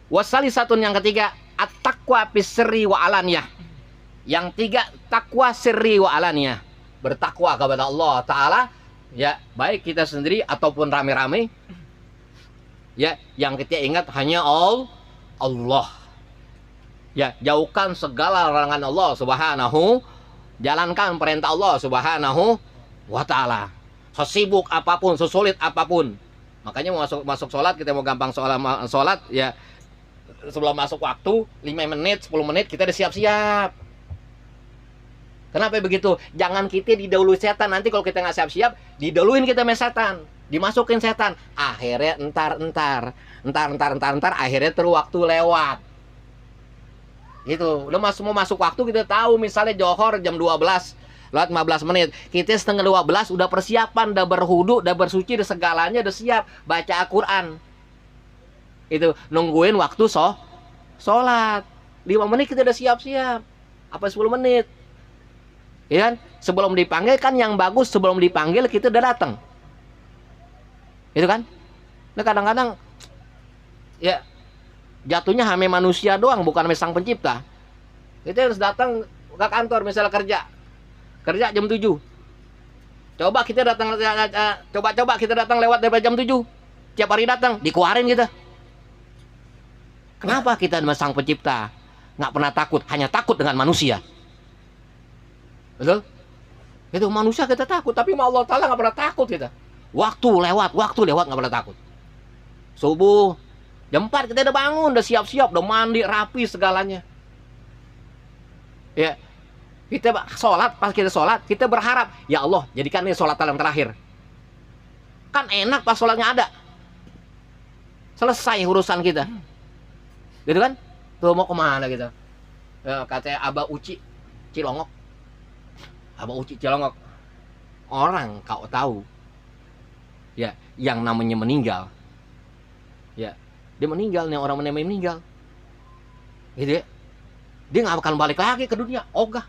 wasalisatun. Yang ketiga, at-taqwa bisri wa alaniyah. Yang tiga, takwa sirri wa alaniyah. Bertakwa kepada Allah Ta'ala, ya, baik kita sendiri ataupun rame-rame. Ya, yang kita ingat hanya Allah. Ya, jauhkan segala larangan Allah Subhanahu, jalankan perintah Allah Subhanahu wa Ta'ala. Sesibuk apapun, sesulit apapun. Makanya mau masuk sholat, kita mau gampang sholat, ya sebelum masuk waktu 5 menit, 10 menit kita udah siap-siap. Kenapa begitu? Jangan kita didahului setan. Nanti kalau kita nggak siap-siap, didahuluin kita sama setan, dimasukin setan. Akhirnya entar, akhirnya terus waktu lewat. Itu udah mau masuk waktu, kita tahu misalnya Johor jam 12 lewat 15 menit. Kita setengah 12 udah persiapan, udah berhudu, udah bersuci, udah segalanya udah siap baca Al-Quran. Itu nungguin waktu sholat 5 menit kita udah siap-siap. Apa 10 menit? Ya kan? Sebelum dipanggil kan yang bagus, sebelum dipanggil kita udah datang. Itu kan? Nah kadang-kadang ya jatuhnya hame manusia doang, bukan hame sang pencipta. Kita harus datang ke kantor, misalnya kerja jam 7. Coba kita datang lewat dari jam 7. Tiap hari datang, dikeluarin kita. Kenapa kita sama sang pencipta nggak pernah takut, hanya takut dengan manusia? Betul? Itu manusia kita takut, tapi sama Allah Ta'ala nggak pernah takut kita. Waktu lewat nggak pernah takut. Subuh jam 4 kita udah bangun, udah siap-siap, udah mandi, rapi segalanya. Ya, kita sholat, pas kita sholat, kita berharap, ya Allah, jadikan ini sholat yang terakhir. Kan enak pas sholatnya ada. Selesai urusan kita. Gitu kan? Tuh mau kemana kita? Ya, katanya Abah Uci Cilongok. Orang kau tahu, ya, yang namanya meninggal. Ya, dia meninggal nih, orang meninggal. Gitu ya. Dia nggak akan balik lagi ke dunia. Ogah.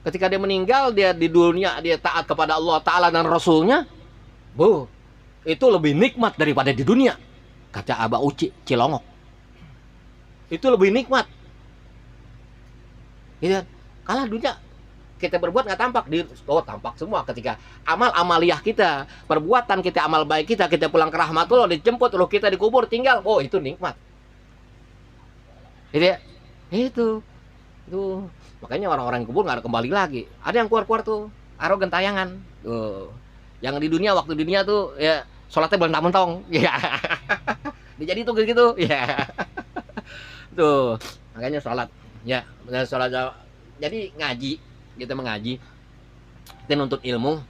Ketika dia meninggal, dia di dunia dia taat kepada Allah Ta'ala dan Rasulnya. Itu lebih nikmat daripada di dunia. Kata Abah Uci Cilongok. Itu lebih nikmat. Gitu. Kalau dunia kita berbuat nggak tampak, tampak semua. Ketika amal amaliyah kita, perbuatan kita, amal baik kita pulang ke rahmatullah, dijemput, kita dikubur, tinggal, itu nikmat. Gitu ya? Itu makanya orang-orang kubur nggak ada kembali lagi. Ada yang keluar tuh arogan tayangan tuh, yang di dunia, waktu dunia tuh ya sholatnya belum ya. Dijadi tuh gitu ya. Tuh makanya sholat ya, sholat. Jadi ngaji, kita mengaji, kita nuntut ilmu,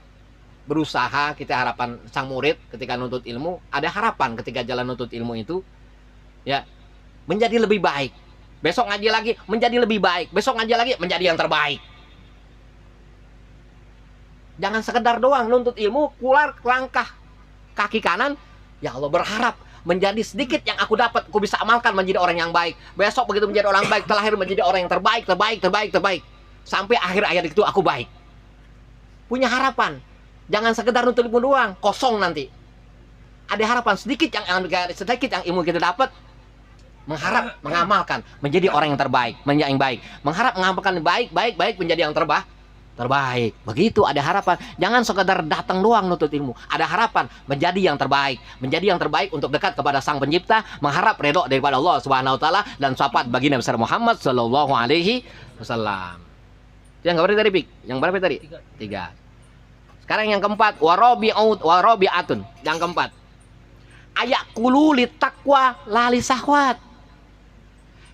berusaha. Kita harapan sang murid ketika nuntut ilmu, ada harapan ketika jalan nuntut ilmu itu ya menjadi lebih baik. Besok ngaji lagi menjadi lebih baik, besok ngaji lagi menjadi yang terbaik. Jangan sekedar doang nuntut ilmu, keluar langkah kaki kanan, ya Allah berharap menjadi sedikit yang aku dapat, aku bisa amalkan menjadi orang yang baik. Besok begitu menjadi orang baik, terlahir menjadi orang yang terbaik, terbaik. Sampai akhir hayat itu aku baik. Punya harapan. Jangan sekedar nuntut ilmu doang, kosong nanti. Ada harapan sedikit yang ilmu kita dapat, mengharap mengamalkan menjadi orang yang terbaik, menjadi yang baik. Mengharap mengamalkan baik menjadi yang terbaik. Begitu ada harapan. Jangan sekedar datang doang nuntut ilmu. Ada harapan menjadi yang terbaik untuk dekat kepada Sang Pencipta, mengharap ridho daripada Allah Subhanahu wa taala dan syafaat bagi Nabi besar Muhammad sallallahu alaihi wasallam. Yang berapa tadi, Pik? Yang berapa tadi? 3. Sekarang yang keempat, warabi'atun. Yang keempat, ayakulu litaqwa lali sahwat.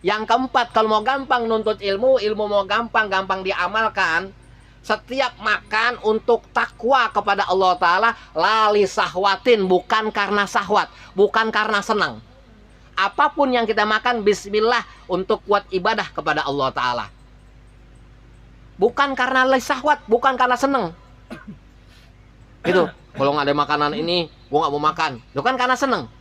Yang keempat, kalau mau gampang nuntut ilmu mau gampang diamalkan. Setiap makan untuk takwa kepada Allah Ta'ala, lali sahwatin, bukan karena sahwat, bukan karena senang. Apapun yang kita makan, bismillah, untuk kuat ibadah kepada Allah Ta'ala. Bukan karena lali sahwat, bukan karena senang. Gitu, kalau nggak ada makanan ini, gua nggak mau makan. Itu kan karena senang.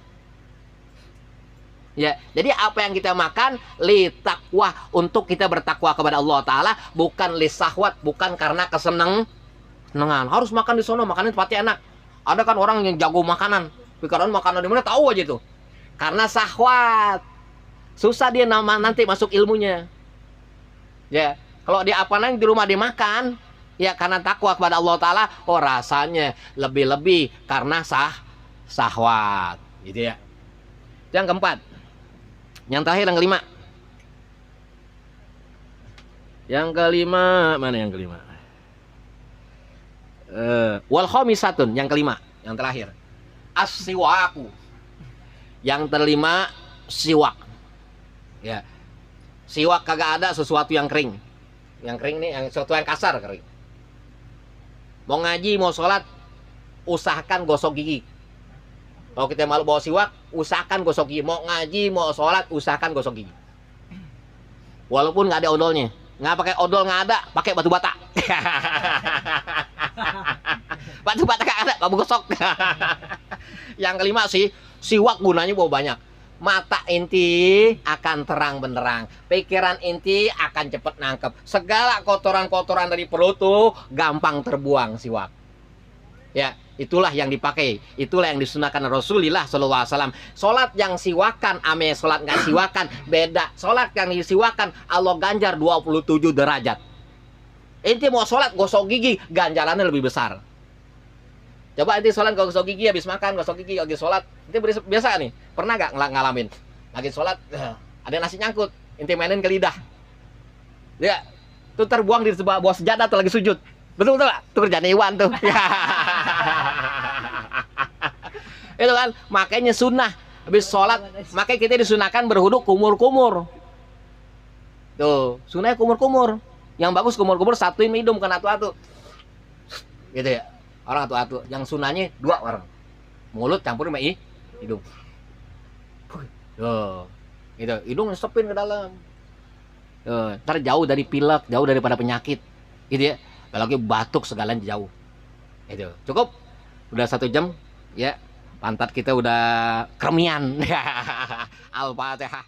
Ya, jadi apa yang kita makan li takwa, untuk kita bertakwa kepada Allah Ta'ala, bukan li sahwat, bukan karena kesenangan. Harus makan di sono, makanan pasti enak. Ada kan orang yang jago makanan, pikiran makanan di mana tahu aja itu. Karena sahwat, susah dia nanti masuk ilmunya. Ya, kalau dia apa nanti di rumah dia makan, ya karena takwa kepada Allah Ta'ala, oh rasanya lebih-lebih karena sahwat, gitu ya. Yang keempat. Yang terakhir, yang kelima. Mana yang kelima? Wal khamisatun, yang kelima, yang terakhir. As-siwaku. Yang terlima, siwak. Ya. Siwak kagak ada sesuatu yang kering. Yang kering nih, yang sesuatu yang kasar kering. Mau ngaji, mau sholat, usahakan gosok gigi. Kalau kita malu bawa siwak, usahakan gosok gigi. Mau ngaji, mau sholat, usahakan gosok gigi. Walaupun nggak ada odolnya. Nggak pakai odol, nggak ada, pakai batu bata. Batu bata nggak ada, kamu gosok. Yang kelima sih, siwak gunanya banyak. Mata inti akan terang benderang, pikiran inti akan cepat nangkep. Segala kotoran-kotoran dari perut tuh gampang terbuang siwak. Ya, itulah yang dipakai, itulah yang disunahkan Rasulullah SAW. Sholat yang siwakan ame sholat nggak siwakan beda. Sholat yang disiwakan Allah ganjar 27 derajat. Inti mau sholat gosok gigi, ganjarannya lebih besar. Coba inti sholat gosok gigi, habis makan gosok gigi, lagi sholat. Inti biasa nih, pernah nggak ngalamin? Lagi sholat, ada nasi nyangkut, inti mainin ke lidah. Ya, itu terbuang di bawah sejadah atau lagi sujud. Betul lah, itu kerjaan Iwan tuh. Itu kan, makanya sunnah habis sholat, makanya kita disunahkan berwudu kumur-kumur. Tuh, sunnahnya kumur-kumur. Yang bagus kumur-kumur, satuin hidung, bukan atu-atu. Gitu ya, orang atu-atu. Yang sunnahnya 2 orang, mulut campur sama hidung. Tuh, gitu, hidung stopin ke dalam. Tuh, ntar jauh dari pilek, jauh daripada penyakit, gitu ya. Apalagi batuk segalanya jauh. Itu cukup, udah 1 jam ya, pantat kita udah kremian. Al-Fatihah.